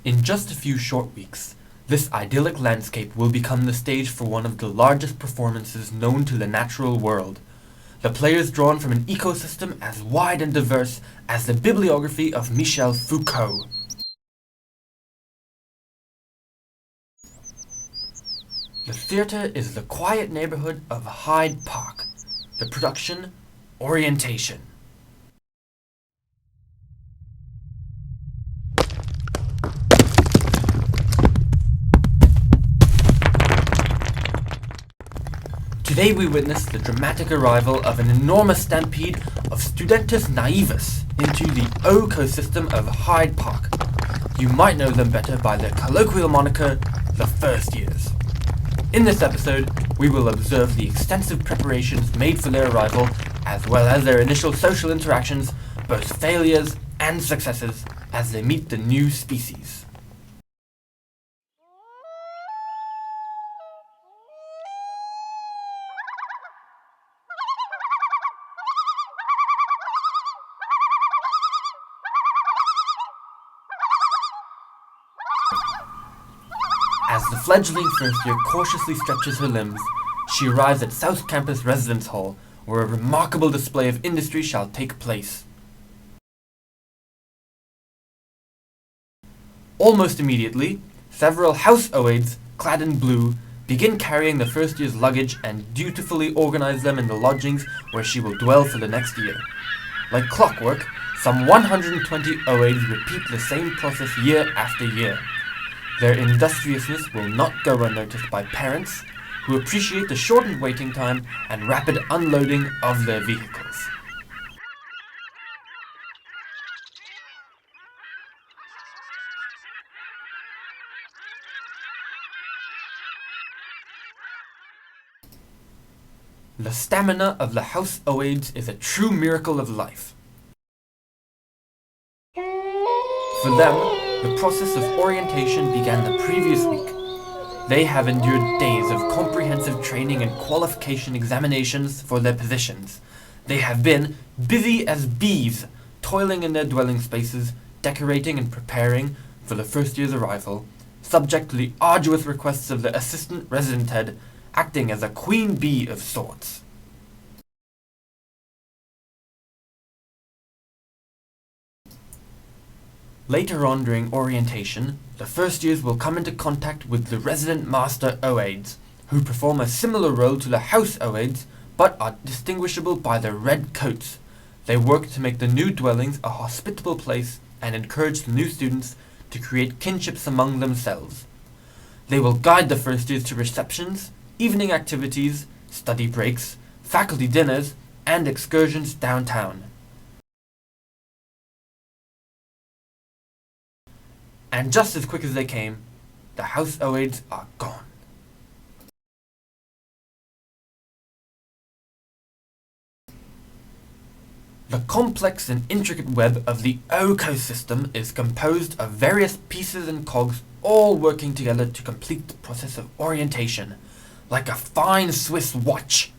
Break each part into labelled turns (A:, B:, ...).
A: In just a few short weeks, this idyllic landscape will become the stage for one of the largest performances known to the natural world. The players drawn from an ecosystem as wide and diverse as the bibliography of Michel Foucault. The theatre is the quiet neighborhood of Hyde Park. The production, Orientation. Today we witness the dramatic arrival of an enormous stampede of Studentus naivus into the ecosystem of Hyde Park. You might know them better by their colloquial moniker, the first years. In this episode, we will observe the extensive preparations made for their arrival, as well as their initial social interactions, both failures and successes, as they meet the new species. As the fledgling first year cautiously stretches her limbs, she arrives at South Campus Residence Hall, where a remarkable display of industry shall take place. Almost immediately, several house oaids, clad in blue, begin carrying the first year's luggage and dutifully organize them in the lodgings where she will dwell for the next year. Like clockwork, some 120 oaids repeat the same process year after year. Their industriousness will not go unnoticed by parents, who appreciate the shortened waiting time and rapid unloading of their vehicles. The stamina of the house oaids is a true miracle of life. For them, the process of orientation began the previous week. They have endured days of comprehensive training and qualification examinations for their positions. They have been busy as bees, toiling in their dwelling spaces, decorating and preparing for the first year's arrival, subject to the arduous requests of the assistant resident head, acting as a queen bee of sorts. Later on during orientation, the first years will come into contact with the resident master oaids, who perform a similar role to the house oaids, but are distinguishable by their red coats. They work to make the new dwellings a hospitable place and encourage the new students to create kinships among themselves. They will guide the first years to receptions, evening activities, study breaks, faculty dinners, and excursions downtown. And just as quick as they came, the house oaids are gone. The complex and intricate web of the ecosystem is composed of various pieces and cogs all working together to complete the process of orientation, like a fine Swiss watch.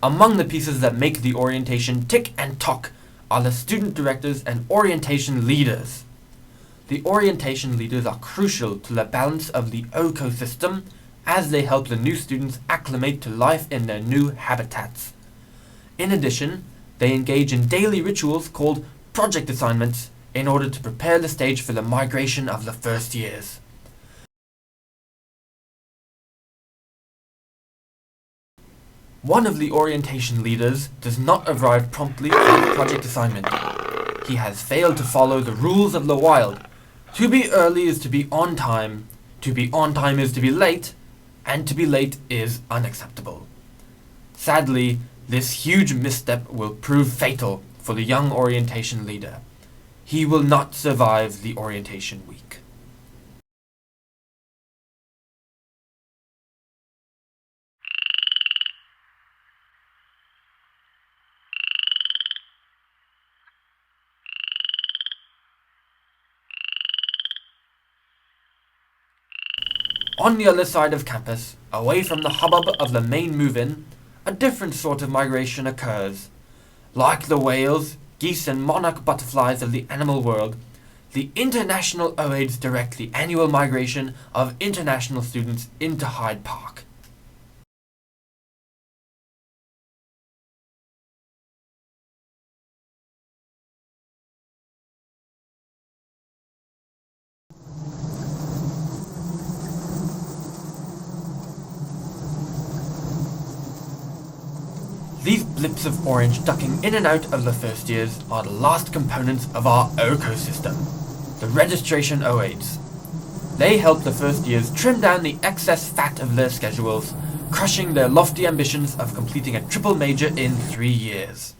A: Among the pieces that make the orientation tick and tock are the student directors and orientation leaders. The orientation leaders are crucial to the balance of the ecosystem as they help the new students acclimate to life in their new habitats. In addition, they engage in daily rituals called project assignments in order to prepare the stage for the migration of the first years. One of the orientation leaders does not arrive promptly for the project assignment. He has failed to follow the rules of the wild. To be early is to be on time is to be late, and to be late is unacceptable. Sadly, this huge misstep will prove fatal for the young orientation leader. He will not survive the orientation week. On the other side of campus, away from the hubbub of the main move-in, a different sort of migration occurs. Like the whales, geese and monarch butterflies of the animal world, the International OAIDs direct the annual migration of international students into Hyde Park. These blips of orange ducking in and out of the first years are the last components of our ecosystem, the registration OAIDs. They help the first years trim down the excess fat of their schedules, crushing their lofty ambitions of completing a triple major in 3 years.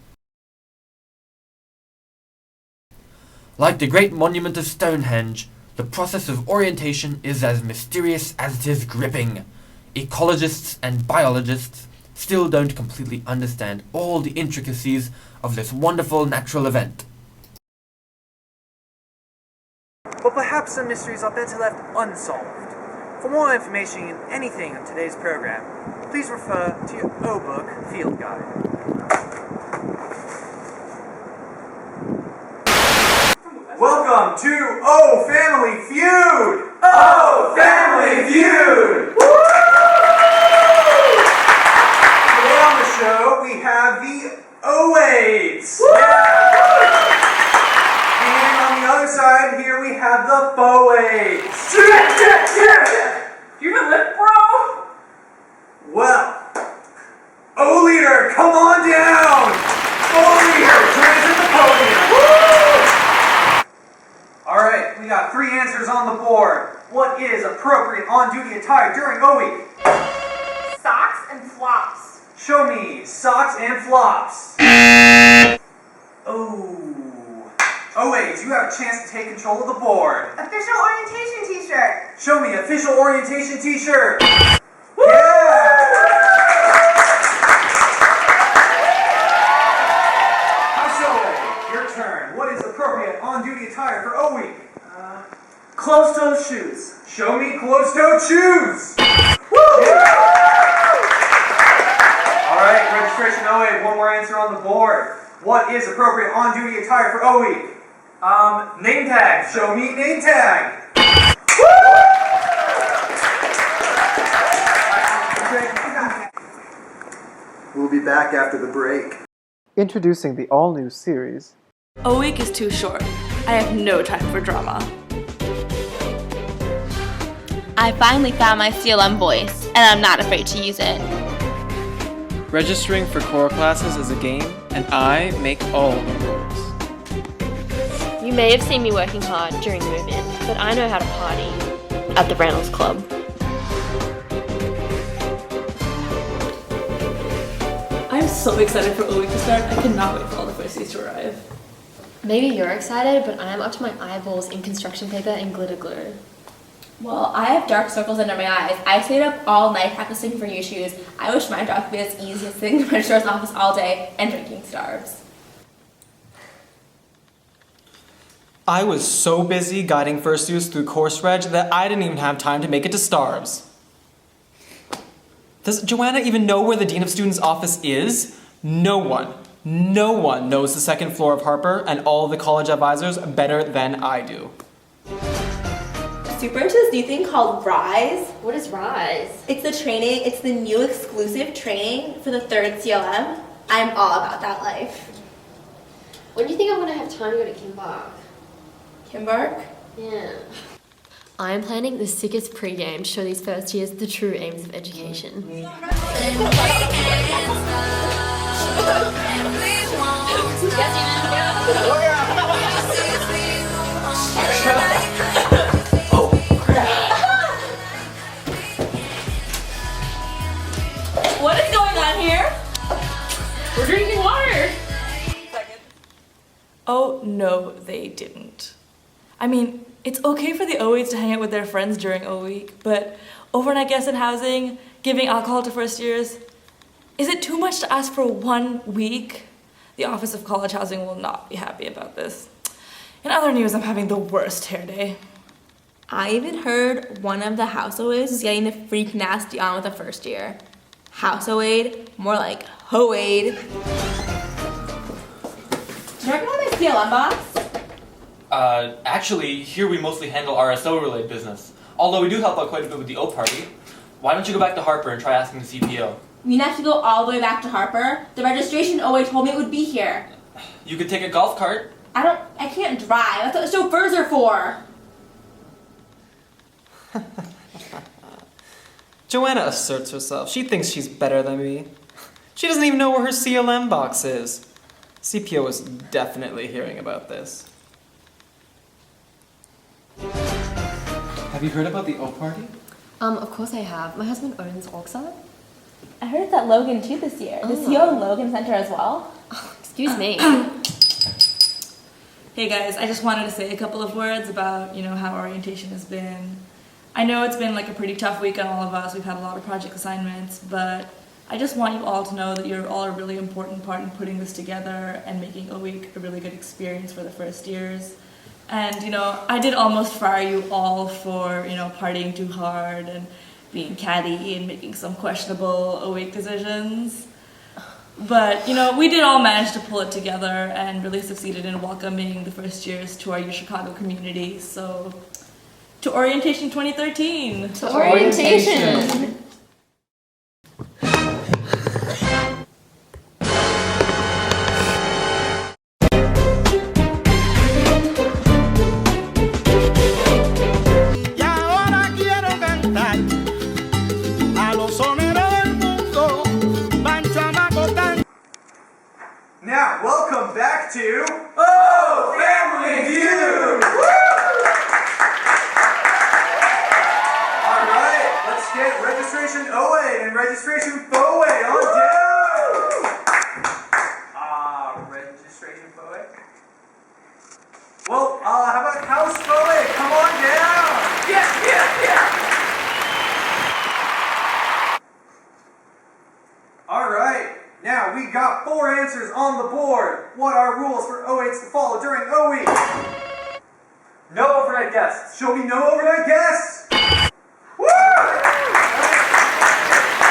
A: Like the great monument of Stonehenge, the process of orientation is as mysterious as it is gripping. Ecologists and biologists still don't completely understand all the intricacies of this wonderful natural event.
B: But perhaps some mysteries are better left unsolved. For more information on anything in today's program, please refer to your O-Book Field Guide. Welcome to O Family Feud! O Family Feud! Today on the show we have the OAIDs! And on the other side here we have the FOAIDs! You even lift, bro? Well, O-Leader, come on down! O-Leader, join us at the podium! Alright, we got 3 answers on the board. What is appropriate on-duty attire during O-Week?
C: Socks and flops.
B: Show me socks and flops. Oh. OAIDs, you have a chance to take control of the board.
C: Official orientation t-shirt.
B: Show me official orientation t-shirt.
C: Woo!
B: Yeah! House your turn. What is appropriate on-duty attire for O-Week?
C: Closed-toed shoes.
B: Show me closed-toed shoes.
C: Woo!
B: Yeah. Alright, registration OAID, one more answer on the board. What is appropriate on-duty attire for O-Week?
C: Name tag.
B: Show me name tag.
D: We'll be back after the break.
E: Introducing the all-new series.
F: A week is too short. I have no time for drama.
G: I finally found my CLM voice, and I'm not afraid to use it.
H: Registering for core classes is a game, and I make all the rules.
I: You may have seen me working hard during move-in, but I know how to party at the Reynolds Club.
F: I'm so excited for a week to start. I cannot wait for all the first days to arrive.
I: Maybe you're excited, but I'm up to my eyeballs in construction paper and glitter glue.
G: Well, I have dark circles under my eyes. I stayed up all night practicing for U-shoes. I wish my job could be as easy as sitting in the registrar's office all day and drinking Starbs.
H: I was so busy guiding first years through course reg that I didn't even have time to make it to Starbs. Does Joanna even know where the Dean of Students' office is? No one knows the second floor of Harper and all of the college advisors better than I do.
G: Super into this new thing called Rise.
I: What is Rise?
G: It's the new exclusive training for the 3rd CLM. I'm all about that life.
I: When do you think I'm going to have time to go to Kimbark?
G: Kimbark?
I: Yeah. I'm planning the sickest pregame to show these first years the true aims of education.
F: What is going on here? We're drinking water. Oh, no, they didn't. I mean, it's okay for the OAIDs to hang out with their friends during O Week, but overnight guest and housing, giving alcohol to first years, is it too much to ask for 1 week? The Office of College Housing will not be happy about this. In other news, I'm having the worst hair day.
G: I even heard one of the house OAIDs was getting the freak nasty on with the first year. House OAID, more like HOAID. Do you recognize my CLM box?
H: Actually, here we mostly handle RSO-related business. Although we do help out quite a bit with the O party. Why don't you go back to Harper and try asking the CPO?
G: We have to go all the way back to Harper. The registration OA told me it would be here.
H: You could take a golf cart.
G: I can't drive. That's what chauffeurs are for.
H: Joanna asserts herself. She thinks she's better than me. She doesn't even know where her CLM box is. CPO is definitely hearing about this. Have you heard about the O party?
I: Of course I have. My husband owns Orkside.
G: I heard it's at Logan too this year. Does he own Logan Center as well?
I: Oh, excuse me.
F: Hey guys, I just wanted to say a couple of words about, how orientation has been. I know it's been like a pretty tough week on all of us. We've had a lot of project assignments, but I just want you all to know that you're all a really important part in putting this together and making a week a really good experience for the first years. And, I did almost fire you all for, partying too hard and being catty and making some questionable awake decisions. But, we did all manage to pull it together and really succeeded in welcoming the first years to our Chicago community. So, to Orientation 2013!
I: To orientation!
B: Now, welcome back to Oh Family Feud! Alright, let's get registration OA and registration FOA on down! Registration FOA? Well, how about House FOA? Come on down! Yeah! Alright. Now, we got 4 answers on the board. What are rules for O8s to follow during O week? No overnight guests. Show me no overnight guests. Woo!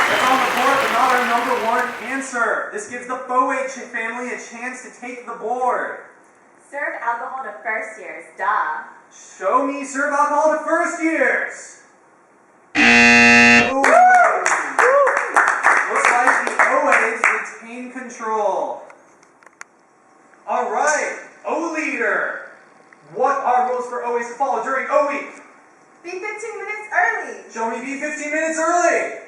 B: That's on the board, but not our number 1 answer. This gives the O8 family a chance to take the board.
J: Serve alcohol to first years, duh.
B: Show me serve alcohol to first years. Ooh. Looks like the O8s retain control. Alright, O leader. What are rules for O8s to follow during O week?
J: Be 15 minutes early.
B: Show me be 15 minutes early.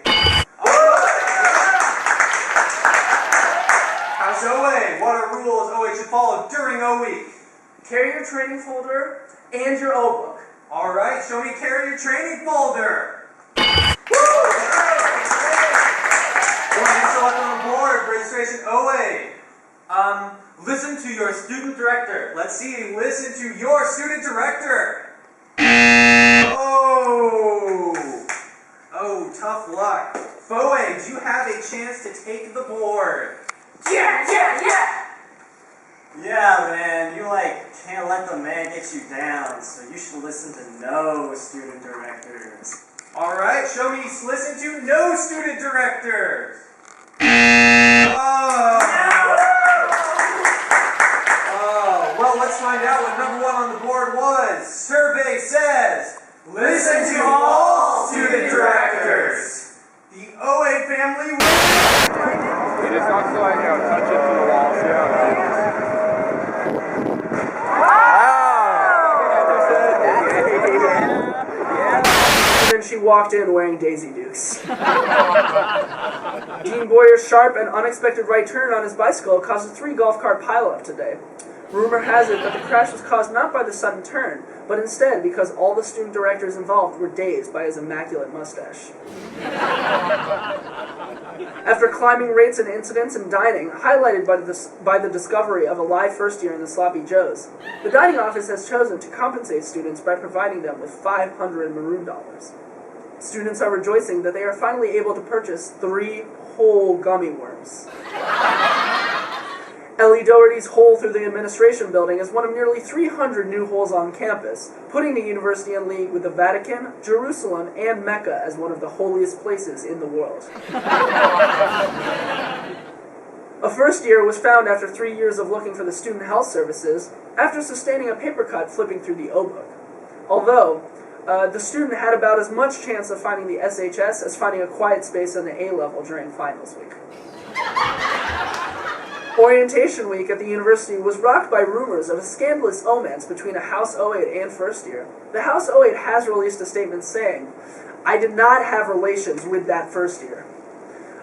B: House OA, what are rules O8 should follow during O week?
C: Carry your training folder and your O book.
B: Alright, show me carry your training folder. One answer left on the board, registration OA. Listen to your student director. Let's see, listen to your student director. Oh, tough luck. FOA, you have a chance to take the board.
C: Yeah!
K: Yeah, man, you can't let the man get you down, so you should listen to no student directors.
B: Alright, show me listen to no student directors. Well, let's find out what number 1 on the board was. Survey says, listen to all student directors. The OA family wins.
L: It is also touch it to the walls.
C: And then she walked in wearing Daisy Dukes. Dean Boyer's sharp and unexpected right turn on his bicycle caused a 3 golf cart pileup today. Rumor has it that the crash was caused not by the sudden turn, but instead because all the student directors involved were dazed by his immaculate mustache. After climbing rates and incidents in dining, highlighted by the discovery of a live first year in the Sloppy Joes, the dining office has chosen to compensate students by providing them with $500 maroon dollars. Students are rejoicing that they are finally able to purchase 3 whole gummy worms. Ellie Doherty's hole through the administration building is one of nearly 300 new holes on campus, putting the university in league with the Vatican, Jerusalem, and Mecca as one of the holiest places in the world. A first year was found after 3 years of looking for the student health services after sustaining a paper cut flipping through the O-book. Although, the student had about as much chance of finding the SHS as finding a quiet space in the A-level during finals week. Orientation week at the university was rocked by rumors of a scandalous romance between a House 08 and first year. The House 08 has released a statement saying, "I did not have relations with that first year."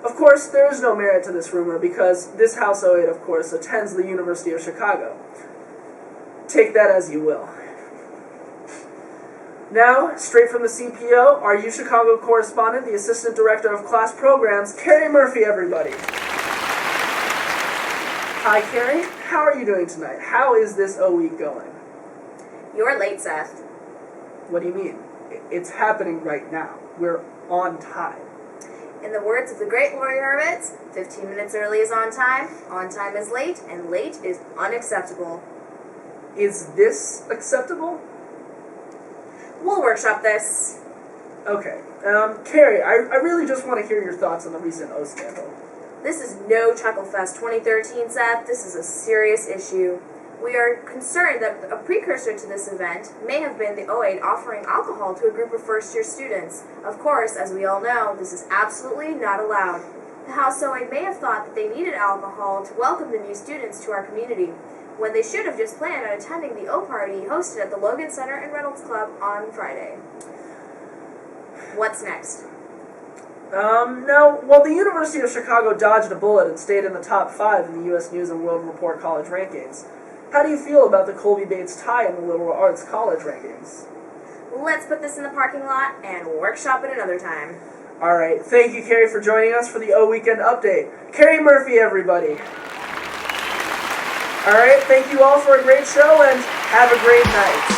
C: Of course, there is no merit to this rumor because this House 08, of course, attends the University of Chicago. Take that as you will. Now, straight from the CPO, our U-Chicago correspondent, the Assistant Director of Class Programs, Carrie Murphy, everybody. Hi, Carrie. How are you doing tonight? How is this O week going?
J: You're late, Seth.
C: What do you mean? It's happening right now. We're on time.
J: In the words of the great Lori Hurwitz, 15 minutes early is on time is late, and late is unacceptable.
C: Is this acceptable?
J: We'll workshop this.
C: Okay. Carrie, I really just want to hear your thoughts on the recent O scandal.
J: This is no Chuckle-Fest 2013, Seth. This is a serious issue. We are concerned that a precursor to this event may have been the 08 offering alcohol to a group of first-year students. Of course, as we all know, this is absolutely not allowed. The House 08 may have thought that they needed alcohol to welcome the new students to our community, when they should have just planned on attending the O-party hosted at the Logan Center and Reynolds Club on Friday. What's next?
C: No, well, the University of Chicago dodged a bullet and stayed in the top 5 in the U.S. News and World Report college rankings. How do you feel about the Colby Bates tie in the liberal arts college rankings?
J: Let's put this in the parking lot and workshop it another time.
C: All right, thank you, Carrie, for joining us for the O Weekend Update. Carrie Murphy, everybody. All right, thank you all for a great show, and have a great night.